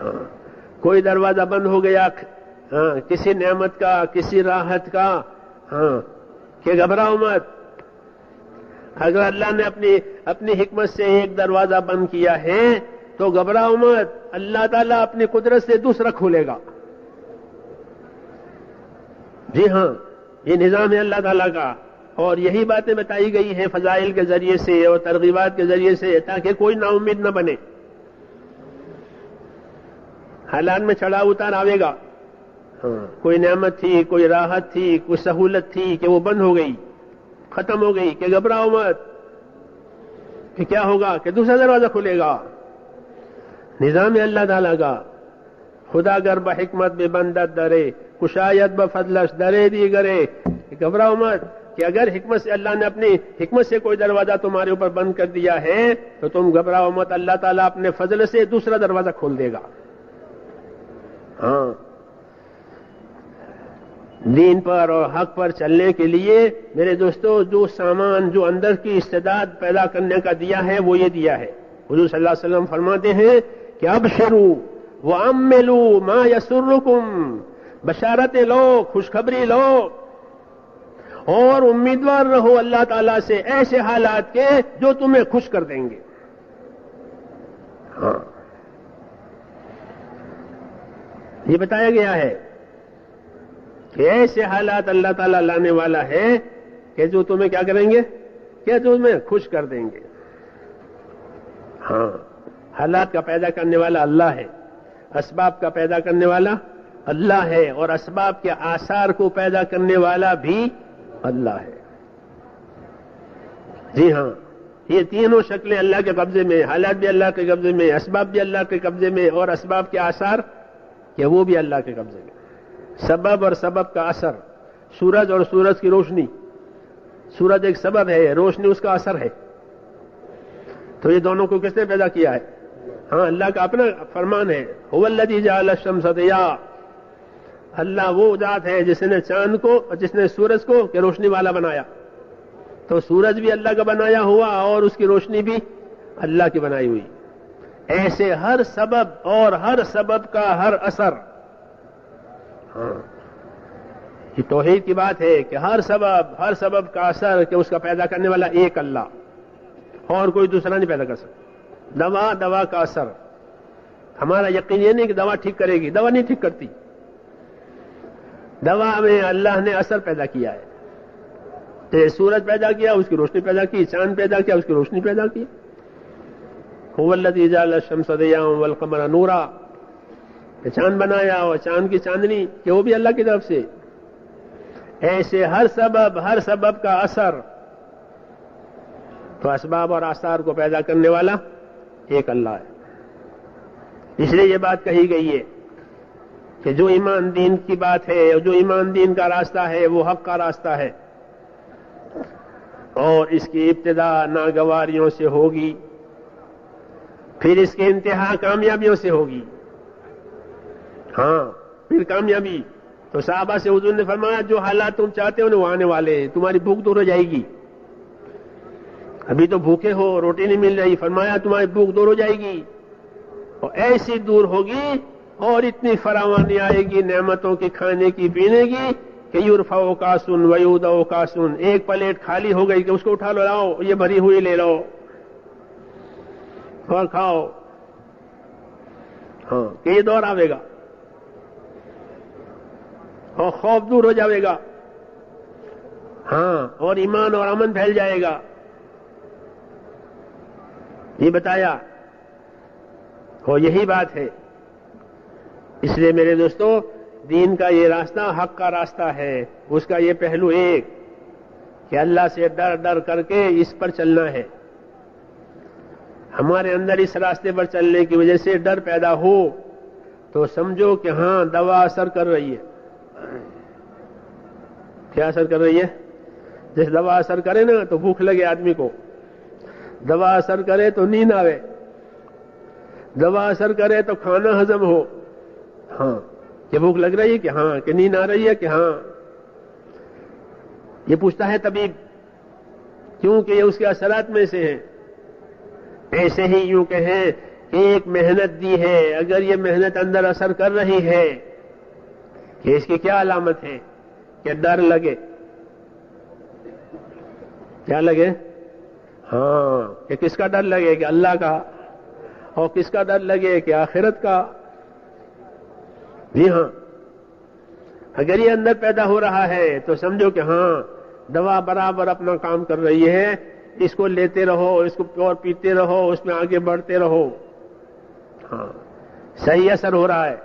ہاں، کوئی دروازہ بند ہو گیا کسی نعمت کا، کسی راحت کا، ہاں، کہ گھبراؤ مت. اگر اللہ نے اپنی حکمت سے ایک دروازہ بند کیا ہے تو گھبراؤ مت، اللہ تعالیٰ اپنی قدرت سے دوسرا کھولے گا. جی ہاں، یہ نظام ہے اللہ تعالیٰ کا، اور یہی باتیں بتائی گئی ہیں فضائل کے ذریعے سے اور ترغیبات کے ذریعے سے، تاکہ کوئی نا امید نہ بنے. حالات میں چڑھاؤ اتار آئے گا. ہاں، کوئی نعمت تھی، کوئی راحت تھی، کوئی سہولت تھی کہ وہ بند ہو گئی، ختم ہو گئی، کہ گھبراؤ مت کہ کیا ہوگا، کہ دوسرا دروازہ کھلے گا. نظام ہے اللہ تعالیٰ کا. خدا گر بحکمت بے بندت درے، کشایت بفضلش درے دی گرے. گھبراؤ مت کہ اگر حکمت سے اللہ نے اپنی حکمت سے کوئی دروازہ تمہارے اوپر بند کر دیا ہے تو تم گھبراؤ مت، اللہ تعالیٰ اپنے فضل سے دوسرا دروازہ کھول دے گا. ہاں، دین پر اور حق پر چلنے کے لیے میرے دوستو جو سامان، جو اندر کی استعداد پیدا کرنے کا دیا ہے وہ یہ دیا ہے. حضور صلی اللہ علیہ وسلم فرماتے ہیں کہ ابشروا واملوا ما یسرکم، بشارتیں لو، خوشخبری لو اور امیدوار رہو اللہ تعالیٰ سے ایسے حالات کے جو تمہیں خوش کر دیں گے. ہاں، یہ بتایا گیا ہے کہ ایسے حالات اللہ تعالیٰ لانے والا ہے کہ جو تمہیں کیا کریں گے، کہ تمہیں خوش کر دیں گے. ہاں، حالات کا پیدا کرنے والا اللہ ہے، اسباب کا پیدا کرنے والا اللہ ہے، اور اسباب کے آثار کو پیدا کرنے والا بھی اللہ ہے. جی ہاں، یہ تینوں شکلیں اللہ کے قبضے میں، حالات بھی اللہ کے قبضے میں، اسباب بھی اللہ کے قبضے میں، اور اسباب کے آثار کہ وہ بھی اللہ کے قبضے میں. سبب اور سبب کا اثر، سورج اور سورج کی روشنی، سورج ایک سبب ہے، روشنی اس کا اثر ہے. تو یہ دونوں کو کس نے پیدا کیا ہے؟ ہاں، اللہ کا اپنا فرمان ہے، هو الذی جعل الشمس ضیاء. اللہ وہ ذات ہے جس نے چاند کو، جس نے سورج کو کہ روشنی والا بنایا. تو سورج بھی اللہ کا بنایا ہوا اور اس کی روشنی بھی اللہ کی بنائی ہوئی. ایسے ہر سبب اور ہر سبب کا ہر اثر. ہاں، یہ توحید کی بات ہے کہ ہر سبب کا اثر کہ اس کا پیدا کرنے والا ایک اللہ، اور کوئی دوسرا نہیں پیدا کر سکتا. دوا کا اثر، ہمارا یقین یہ نہیں کہ دوا ٹھیک کرے گی، دوا نہیں ٹھیک کرتی. دوا میں اللہ نے اثر پیدا کیا ہے. سورج پیدا کیا، اس کی روشنی پیدا کی، چاند پیدا کیا، اس کی روشنی پیدا کی. هو الذی جعل الشمس ضیاء والقمر نورا. چاند بنایا اور چاند کی چاندنی کہ وہ بھی اللہ کی طرف سے. ایسے ہر سبب کا اثر. تو اسباب اور آثار کو پیدا کرنے والا ایک اللہ ہے. اس لیے یہ بات کہی گئی ہے کہ جو ایمان دین کی بات ہے، جو ایمان دین کا راستہ ہے وہ حق کا راستہ ہے، اور اس کی ابتدا ناگواریوں سے ہوگی، پھر اس کی انتہا کامیابیوں سے ہوگی. ہاں، پھر کامیابی. تو صحابہ سے حضور نے فرمایا جو حالات تم چاہتے ہو وہ آنے والے ہیں. تمہاری بھوک دور ہو جائے گی، ابھی تو بھوکے ہو، روٹی نہیں مل رہی. فرمایا تمہاری بھوک دور ہو جائے گی، اور ایسی دور ہوگی اور اتنی فراوانی آئے گی نعمتوں کی، کھانے کی، پینے کی کہ یرفع کاسن ویودع کاسن. ایک پلیٹ خالی ہو گئی کہ اس کو اٹھا لو، لاؤ یہ بھری ہوئی لے لو اور کھاؤ. ہاں، کہ یہ دور آئے گا اور خوف دور ہو جائے گا. ہاں، اور ایمان اور امن پھیل جائے گا. یہ بتایا، اور یہی بات ہے. اس لیے میرے دوستو دین کا یہ راستہ حق کا راستہ ہے. اس کا یہ پہلو ایک کہ اللہ سے ڈر ڈر کر کے اس پر چلنا ہے. ہمارے اندر اس راستے پر چلنے کی وجہ سے ڈر پیدا ہو تو سمجھو کہ ہاں دوا اثر کر رہی ہے. کیا اثر کر رہی ہے؟ جیسے دوا اثر کرے نا تو بھوک لگے آدمی کو، دوا اثر کرے تو نیند آوے، دوا اثر کرے تو کھانا ہضم ہو. ہاں، کہ بھوک لگ رہی ہے کہ ہاں، کہ نیند آ رہی ہے کہ ہاں. یہ پوچھتا ہے طبیب، کیونکہ یہ اس کے اثرات میں سے ہیں. ایسے ہی یوں کہیں کہ ایک محنت دی ہے، اگر یہ محنت اندر اثر کر رہی ہے کہ اس کی کیا علامت ہے کہ ڈر لگے. کیا لگے؟ ہاں، کہ کس کا ڈر لگے؟ کہ اللہ کا. اور کس کا ڈر لگے؟ کہ آخرت کا. جی ہاں، اگر یہ اندر پیدا ہو رہا ہے تو سمجھو کہ ہاں دوا برابر اپنا کام کر رہی ہے. اس کو لیتے رہو، اس کو پیتے رہو، اس میں آگے بڑھتے رہو. ہاں، صحیح اثر ہو رہا ہے.